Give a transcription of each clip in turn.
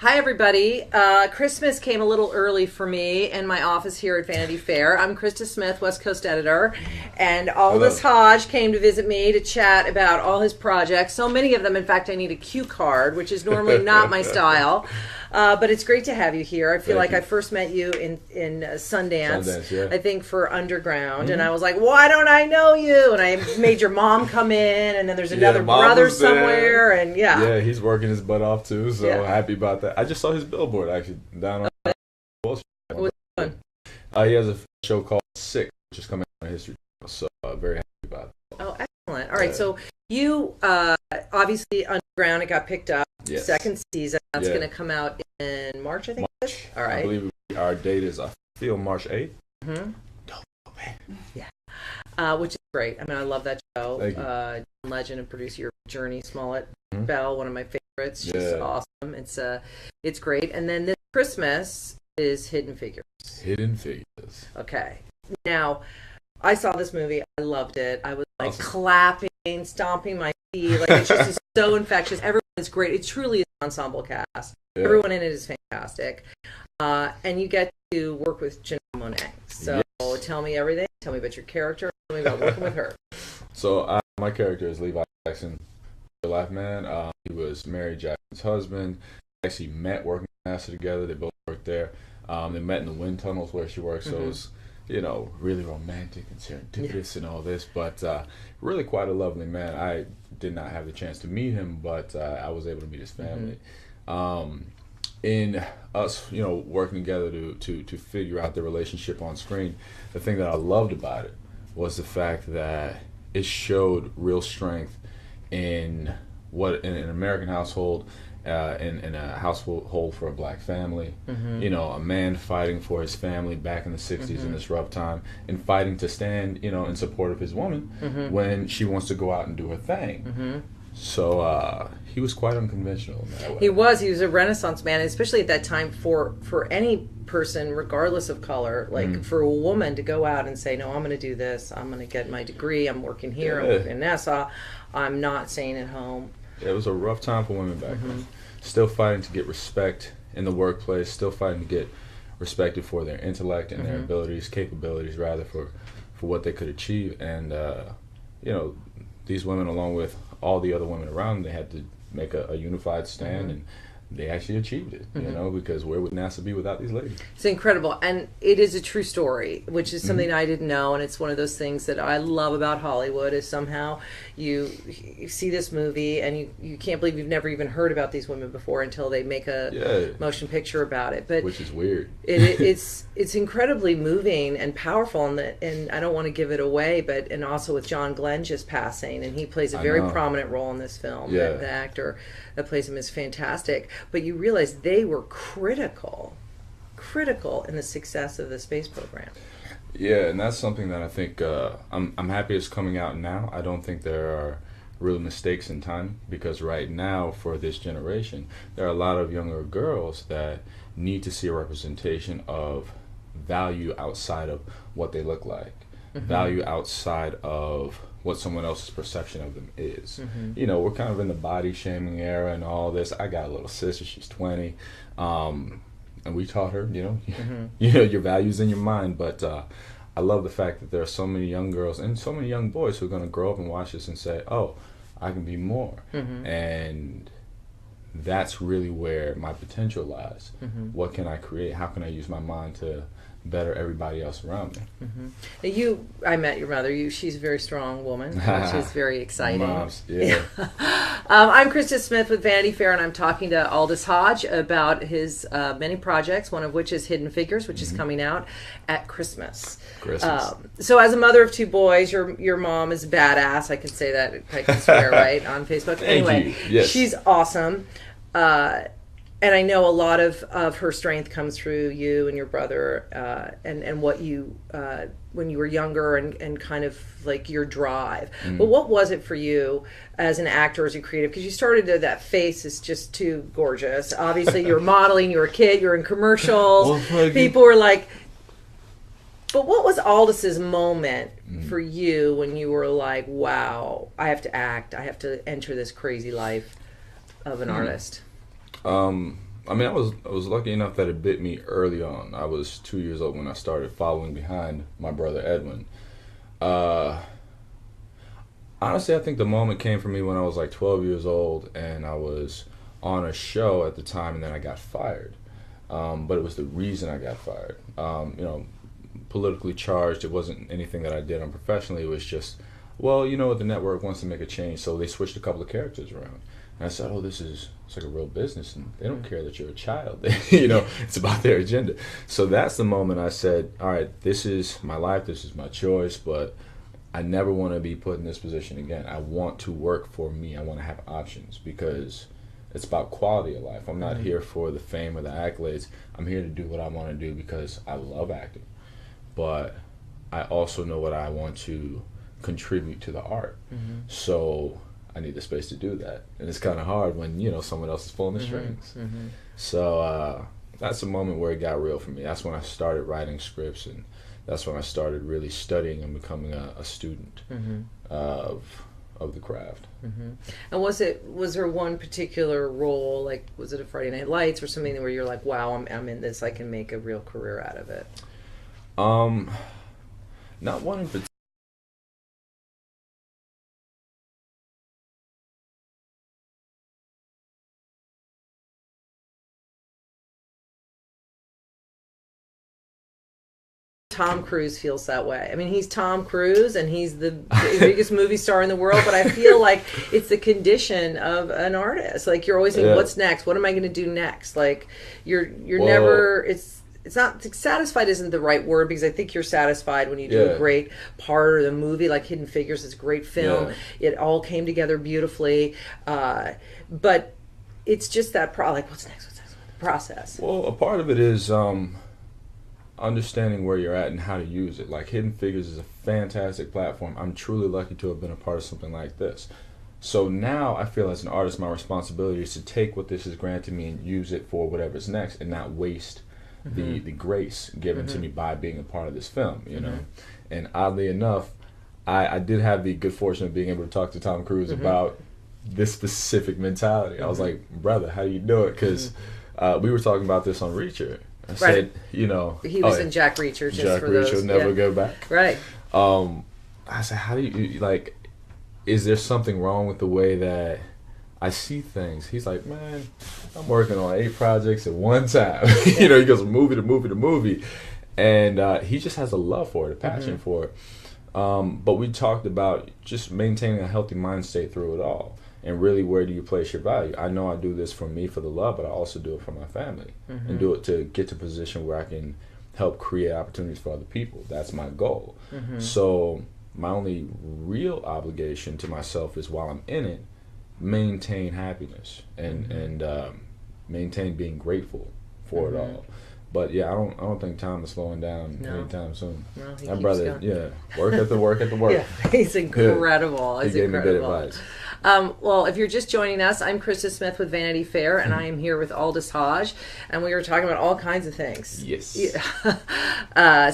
Hi, everybody. Christmas came a little early for me in my office here at Vanity Fair. I'm Krista Smith, West Coast editor, and Aldis Hodge came to visit me to chat about all his projects. So many of them, in fact, I need a cue card, which is normally not my style. But it's great to have you here. I feel like I first met you in Sundance, yeah. I think for Underground, and I was like, why don't I know you? And I made your mom come in, and then there's another brother somewhere, and Yeah, he's working his butt off too, so happy about that. I just saw his billboard actually down on Wall Street. What's fun? He has a show called Sick, which is coming on History Channel, so very happy about it. Oh, excellent. All right, so you, obviously Underground, it got picked up, second season. That's going to come out in March, I think. March. All right. I believe our date is, I feel, March 8th. Mm-hmm. Don't know, man. Yeah. Which is great. I mean, I love that show. Thank you. Legend and producer Journey Smollett Bell, one of my favorites. She's awesome. It's great. And then this Christmas is Hidden Figures. Hidden Figures. Okay. Now, I saw this movie. I loved it. I was like clapping, stomping my feet. Like it's just so infectious. Everyone is great. It truly is an ensemble cast. Yeah. Everyone in it is fantastic. And you get to work with Janelle Monáe. So tell me everything. Tell me about your character. Tell me about working with her. So my character is Levi Jackson, real life man. He was Mary Jackson's husband. They actually met working at NASA together. They both worked there. They met in the wind tunnels where she worked. So it was, really romantic and serendipitous and all this. But really quite a lovely man. I did not have the chance to meet him, but I was able to meet his family. In us, working together to figure out the relationship on screen, the thing that I loved about it was the fact that it showed real strength in an American household, in a household for a black family. A man fighting for his family back in the 60s in this rough time, and fighting to stand, in support of his woman when she wants to go out and do her thing. So he was quite unconventional in that way. He was a Renaissance man, especially at that time for any person, regardless of color, like for a woman to go out and say, no, I'm going to do this. I'm going to get my degree. I'm working here. I'm working in NASA. I'm not staying at home. It was a rough time for women back then. Still fighting to get respect in the workplace, still fighting to get respected for their intellect and their capabilities rather, for what they could achieve. And, these women, along with all the other women around them, they had to make a unified stand, and they actually achieved it, because where would NASA be without these ladies? It's incredible, and it is a true story, which is something I didn't know, and it's one of those things that I love about Hollywood, is somehow you see this movie, and you can't believe you've never even heard about these women before until they make a motion picture about it. But which is weird. It's incredibly moving and powerful, and I don't want to give it away, and also with John Glenn just passing, and he plays a very prominent role in this film. The actor that plays him is fantastic. But you realize they were critical in the success of the space program. Yeah, and that's something that I think I'm happy it's coming out now. I don't think there are real mistakes in time, because right now for this generation, there are a lot of younger girls that need to see a representation of value outside of what they look like, value outside of what someone else's perception of them is. We're kind of in the body shaming era and all this. I got a little sister, she's 20, and we taught her, your values in your mind. But I love the fact that there are so many young girls and so many young boys who are going to grow up and watch this and say, oh, I can be more. And that's really where my potential lies. What can I create? How can I use my mind to better everybody else around me? I met your mother. She's a very strong woman, which is very exciting. Moms, I'm Krista Smith with Vanity Fair, and I'm talking to Aldis Hodge about his many projects, one of which is Hidden Figures, which is coming out at Christmas. So as a mother of two boys, your mom is a badass. I can say that. I can swear, right, on Facebook. Anyway, she's awesome. And I know a lot of her strength comes through you and your brother, and what you, when you were younger, and kind of like your drive. But what was it for you as an actor, as a creative? Because you started that face is just too gorgeous. Obviously, you were modeling, you were a kid, you were in commercials. People were like, but what was Aldis's moment for you when you were like, wow, I have to act, I have to enter this crazy life of an artist? I mean, I was lucky enough that it bit me early on. I was 2 years old when I started following behind my brother Edwin. Uh, Honestly, I think the moment came for me when I was like 12 years old, and I was on a show at the time, and then I got fired. But it was the reason I got fired. Politically charged. It wasn't anything that I did unprofessionally. It was just, well, you know what, the network wants to make a change, so they switched a couple of characters around. And I said, oh, it's like a real business, and they don't care that you're a child. It's about their agenda. So that's the moment I said, all right, this is my life, this is my choice, but I never want to be put in this position again. I want to work for me. I want to have options because it's about quality of life. I'm not here for the fame or the accolades. I'm here to do what I want to do because I love acting. But I also know what I want to contribute to the art. So I need the space to do that. And it's kind of hard when, someone else is pulling the strings. So that's a moment where it got real for me. That's when I started writing scripts, and that's when I started really studying and becoming a student of the craft. And was there one particular role, like was it a Friday Night Lights or something where you're like, wow, I'm in this, I can make a real career out of it? Not one in particular. Tom Cruise feels that way. I mean, he's Tom Cruise, and he's the biggest movie star in the world, but I feel like it's the condition of an artist. Like, you're always thinking, what's next? What am I going to do next? Like, you're never, it's not, satisfied isn't the right word, because I think you're satisfied when you do a great part or the movie, like Hidden Figures is a great film. It all came together beautifully. But it's just that, like, what's next? What's next? The process. Well, a part of it is, understanding where you're at and how to use it. Like, Hidden Figures is a fantastic platform. I'm truly lucky to have been a part of something like this. So now I feel as an artist, my responsibility is to take what this has granted me and use it for whatever's next, and not waste the grace given to me by being a part of this film, And oddly enough, I did have the good fortune of being able to talk to Tom Cruise about this specific mentality. I was like, brother, how do you do it? Because we were talking about this on Reacher. I said, he was in Jack Reacher. Jack Reacher will never go back. Right. I said, how do you, like, is there something wrong with the way that I see things? He's like, man, I'm working on 8 projects at one time. He goes from movie to movie to movie. And he just has a love for it, a passion for it. But we talked about just maintaining a healthy mind state through it all. And really, where do you place your value? I know I do this for me, for the love, but I also do it for my family. And do it to get to a position where I can help create opportunities for other people. That's my goal. So my only real obligation to myself is, while I'm in it, maintain happiness and maintain being grateful for it all. But yeah, I don't think Tom is slowing down anytime soon. No, he my keeps brother, going. work at the work. Yeah, he's incredible. He gave me good advice. Well, if you're just joining us, I'm Krista Smith with Vanity Fair, and I am here with Aldis Hodge, and we were talking about all kinds of things. Yes.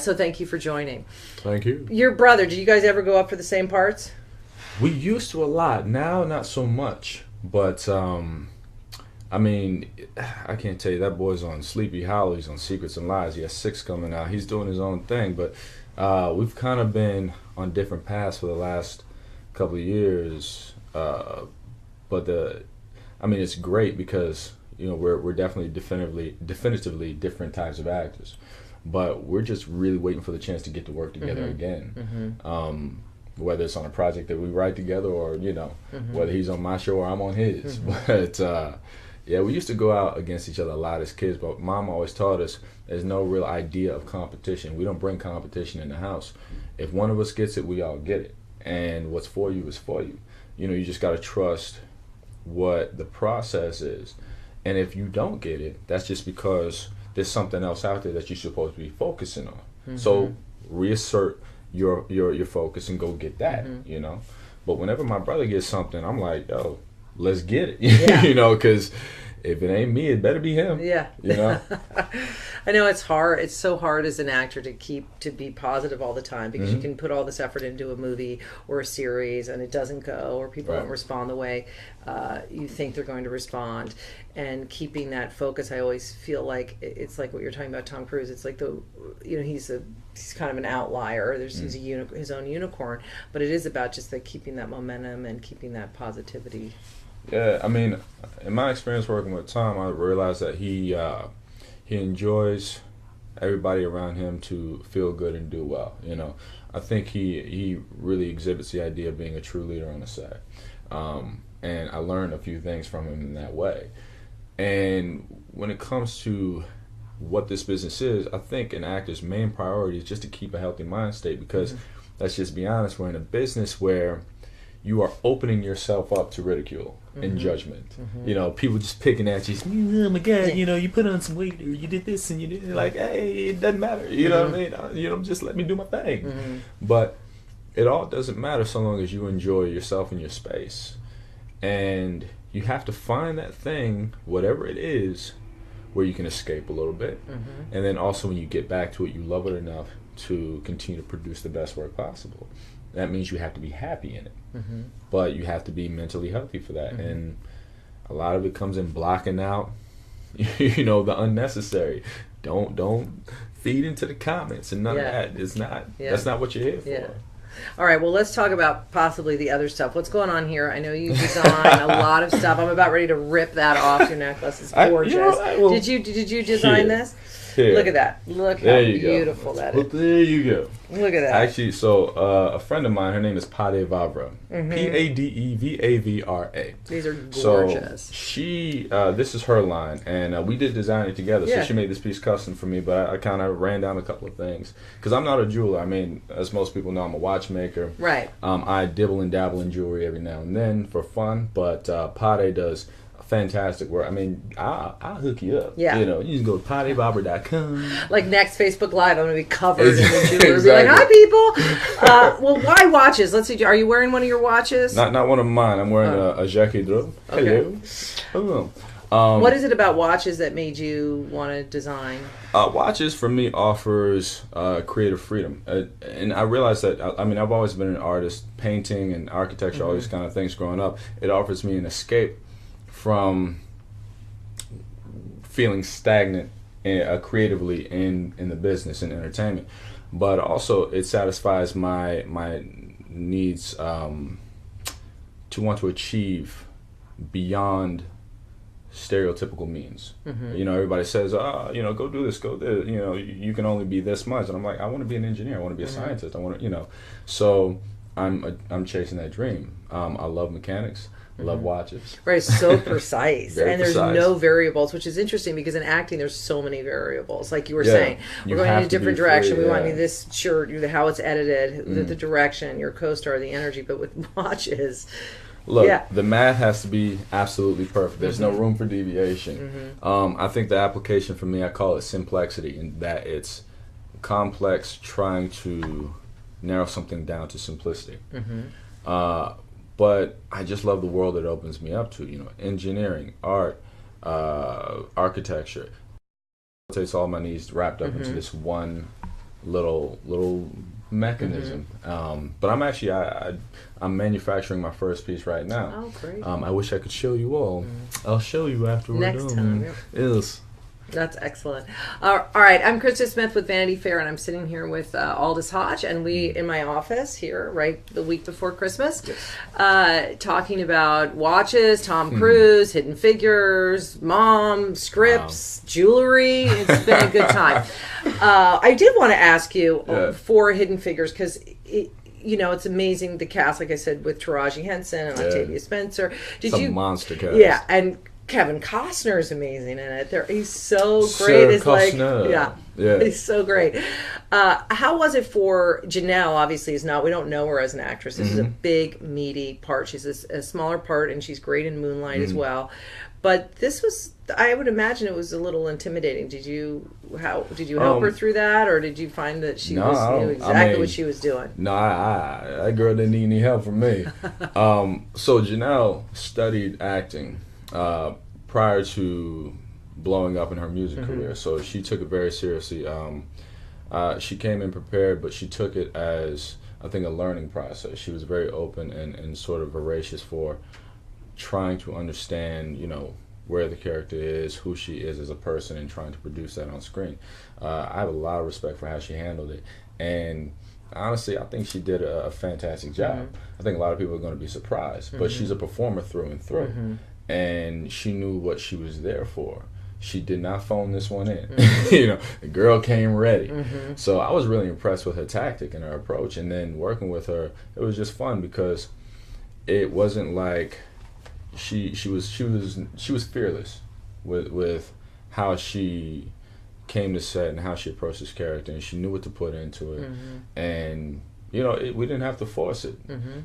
So thank you for joining. Thank you. Your brother, did you guys ever go up for the same parts? We used to a lot. Now, not so much. But, I mean, I can't tell you, that boy's on Sleepy Hollow. He's on Secrets and Lies. He has 6 coming out. He's doing his own thing. But we've kind of been on different paths for the last couple of years. But it's great because we're definitely definitively different types of actors, but we're just really waiting for the chance to get to work together again. Whether it's on a project that we write together, or whether he's on my show or I'm on his. But we used to go out against each other a lot as kids. But Mom always taught us there's no real idea of competition. We don't bring competition in the house. If one of us gets it, we all get it, and what's for you is for you. You just got to trust what the process is. And if you don't get it, that's just because there's something else out there that you're supposed to be focusing on. So reassert your focus and go get that, But whenever my brother gets something, I'm like, yo, let's get it. Because if it ain't me, it better be him. Yeah. You know? I know it's hard. It's so hard as an actor to be positive all the time, because you can put all this effort into a movie or a series and it doesn't go, or people don't respond the way you think they're going to respond. And keeping that focus, I always feel like it's like what you're talking about, Tom Cruise. It's like he's kind of an outlier. He's his own unicorn, but it is about just like keeping that momentum and keeping that positivity. Yeah, I mean, in my experience working with Tom, I realized that he enjoys everybody around him to feel good and do well. You know, I think he really exhibits the idea of being a true leader on the set, and I learned a few things from him in that way. And when it comes to what this business is, I think an actor's main priority is just to keep a healthy mind state, because let's just be honest, we're in a business where you are opening yourself up to ridicule and judgment. You know, people just picking at you. Oh my God, you know, you put on some weight, or you did this, and you did like, hey, it doesn't matter. You know what I mean? You know, just let me do my thing. But it all doesn't matter so long as you enjoy yourself and your space. And you have to find that thing, whatever it is, where you can escape a little bit. And then also when you get back to it, you love it enough to continue to produce the best work possible. That means you have to be happy in it, but you have to be mentally healthy for that. And a lot of it comes in blocking out, you know, the unnecessary. Don't feed into the comments and none of that. It's not. That's not what you're here for. All right, well, let's talk about possibly the other stuff. What's going on here? I know you design a lot of stuff. I'm about ready to rip that off your necklace. It's gorgeous. Did you design this? Here. Look at that. Look how beautiful that is. Well, there you go. Look at that. Actually, so a friend of mine, her name is Pade Vavra. Padevavra. These are gorgeous. So she, this is her line, and we did design it together. So she made this piece custom for me, but I kind of ran down a couple of things. Because I'm not a jeweler. I mean, as most people know, I'm a watchmaker. Right. I dibble and dabble in jewelry every now and then for fun, but Pade does fantastic work. I mean, I'll hook you up. Yeah. You know, you can go to padevavra.com. Like next Facebook Live, I'm going to be covered in the jewelry. Exactly. Be like, hi, people. Well, why watches? Let's see. Are you wearing one of your watches? Not one of mine. I'm wearing a Jacques Dreux. Okay. Hello. What is it about watches that made you want to design? Watches, for me, offers creative freedom. And I realized that, I mean, I've always been an artist, painting and architecture, all these kind of things growing up. It offers me an escape from feeling stagnant creatively in the business and entertainment, but also it satisfies my needs to want to achieve beyond stereotypical means. You know, everybody says, you know, go do this, go there, you know, you can only be this much, and I'm like, I want to be an engineer, I want to be a scientist, I want to, you know, so I'm chasing that dream. I love mechanics. Love watches. Right, so precise. And there's no variables, which is interesting because in acting there's so many variables. Like you were saying, we're going in a different direction. We want this shirt, how it's edited, the direction, your co-star, the energy. But with watches, look, the math has to be absolutely perfect. There's no room for deviation. I think the application for me, I call it simplexity, in that it's complex trying to narrow something down to simplicity. But I just love the world it opens me up to. You know, engineering, art, architecture. It takes all my needs wrapped up into this one little mechanism. But I'm actually I'm manufacturing my first piece right now. Oh, great! I wish I could show you all. I'll show you after we're next done. time. Yes. That's excellent. All right, I'm Krista Smith with Vanity Fair, and I'm sitting here with Aldis Hodge, and we in my office here, right the week before Christmas, talking about watches, Tom Cruise, Hidden Figures, Mom, scripts, jewelry. It's been a good time. I did want to ask you for Hidden Figures, because you know, it's amazing, the cast, like I said, with Taraji Henson and Octavia Spencer. Monster cast. Yeah, and Kevin Costner is amazing in it. He's so great. It's like, he's so great. How was it for Janelle? Obviously, we don't know her as an actress. This is a big, meaty part. She's a smaller part, and she's great in Moonlight as well. But this was, I would imagine it was a little intimidating. Did you help her through that, or did you find that she knew exactly what she was doing? No, that girl didn't need any help from me. So Janelle studied acting prior to blowing up in her music career. So she took it very seriously. She came in prepared, but she took it as, I think, a learning process. She was very open and sort of voracious for trying to understand, where the character is, who she is as a person, and trying to produce that on screen. I have a lot of respect for how she handled it. And honestly, I think she did a fantastic job. I think a lot of people are going to be surprised, but she's a performer through and through. And she knew what she was there for. She did not phone this one in. The girl came ready. So I was really impressed with her tactic and her approach. And then working with her, it was just fun because it wasn't like she was fearless with how she came to set and how she approached this character, and she knew what to put into it. And we didn't have to force it.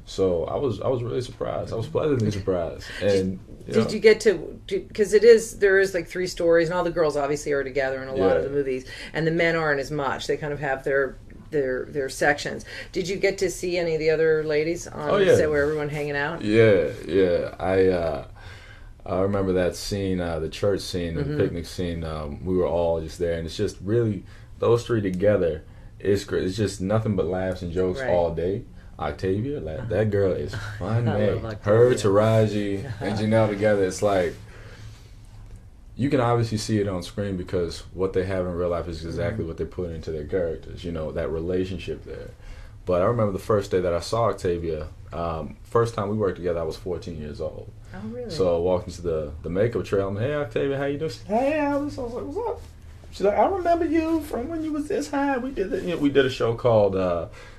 So I was really surprised. I was pleasantly surprised. And did you get to, because there is like 3 stories, and all the girls obviously are together in a lot of the movies, and the men aren't as much. They kind of have their sections. Did you get to see any of the other ladies on the set where everyone hanging out? Yeah. I remember that scene, the church scene, the picnic scene. We were all just there, and it's just really those 3 together. It's great. It's just nothing but laughs and jokes all day. Octavia, that girl is funny. Her, Taraji, and Janelle together, it's like you can obviously see it on screen because what they have in real life is exactly what they put into their characters. That relationship there. But I remember the first day that I saw Octavia. First time we worked together, I was 14 years old. Oh, really? So I walked into the makeup trail. I'm like, hey, Octavia, how you doing? She's like, hey, Aldis. I was like, what's up? She's like, I remember you from when you was this high. We did we did a show called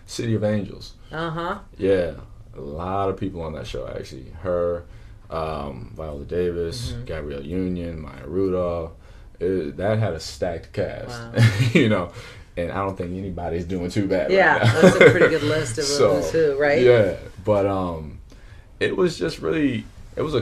City of Angels. Yeah, a lot of people on that show actually. Her, Viola Davis, Gabrielle Union, Maya Rudolph. That had a stacked cast. Wow. And I don't think anybody's doing too bad. Yeah, right now. that's a pretty good list of who's who, right? Yeah, but it was just really, it was a